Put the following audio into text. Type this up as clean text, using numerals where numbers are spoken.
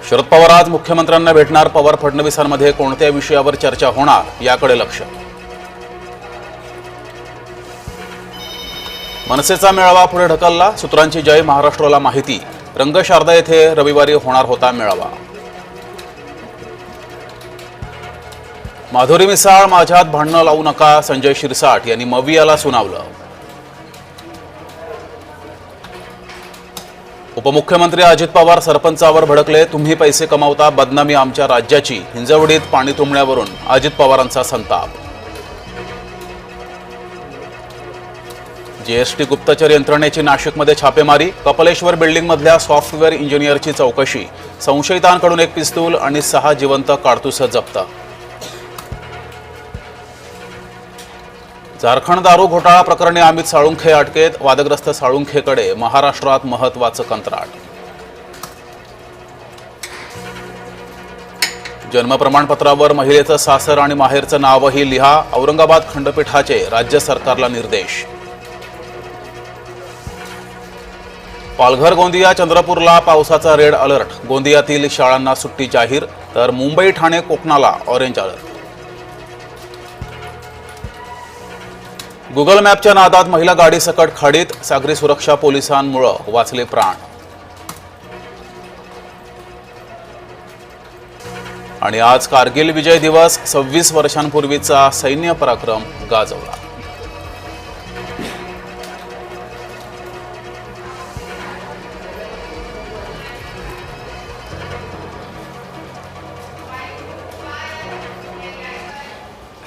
शरद पवार आज मुख्यमंत्र्यांना भेटणार। पवार फडणवीसांमध्ये कोणत्या विषयावर चर्चा होणार याकडे लक्ष। मनसेचा मेळावा पुढे ढकलला। सूत्रांची जय महाराष्ट्राला माहिती। रंगशारदा येथे रविवारी होणार होता मेळावा। माधुरी मिसाळ माझ्यात भांडणं लावू नका, संजय शिरसाट यांनी मवियाला सुनावलं। उपमुख्यमंत्री अजित पवार सरपंचावर भडकले। तुम्ही पैसे कमावता, बदनामी आमच्या राज्याची। हिंजवडीत पाणी तुंबण्यावरून अजित पवारांचा संताप। जीएसटी गुप्तचर यंत्रणेची नाशिकमध्ये छापेमारी। कपलेश्वर बिल्डिंगमधल्या सॉफ्टवेअर इंजिनियरची चौकशी। संशयितांकडून एक पिस्तूल आणि 6 जिवंत काडतुसं जप्त। झारखंड दारू घोटाळा प्रकरणी अमित साळुंखे अटकेत। वादग्रस्त साळुंखेकडे महाराष्ट्रात महत्त्वाचं कंत्राट। जन्म प्रमाणपत्रावर महिलेचं सासर आणि माहेरचं नावही लिहा। औरंगाबाद खंडपीठाचे राज्य सरकारला निर्देश। पालघर, गोंदिया, चंद्रपूरला पावसाचा रेड अलर्ट। गोंदियातील शाळांना सुट्टी जाहीर, तर मुंबई, ठाणे, कोकणाला ऑरेंज अलर्ट। गुगल मॅपच्या नादात महिला गाडीसकट खाडीत। सागरी सुरक्षा पोलिसांमुळे वाचले प्राण। आणि आज कारगिल विजय दिवस। 26 वर्षांपूर्वीचा सैन्य पराक्रम गाजवला।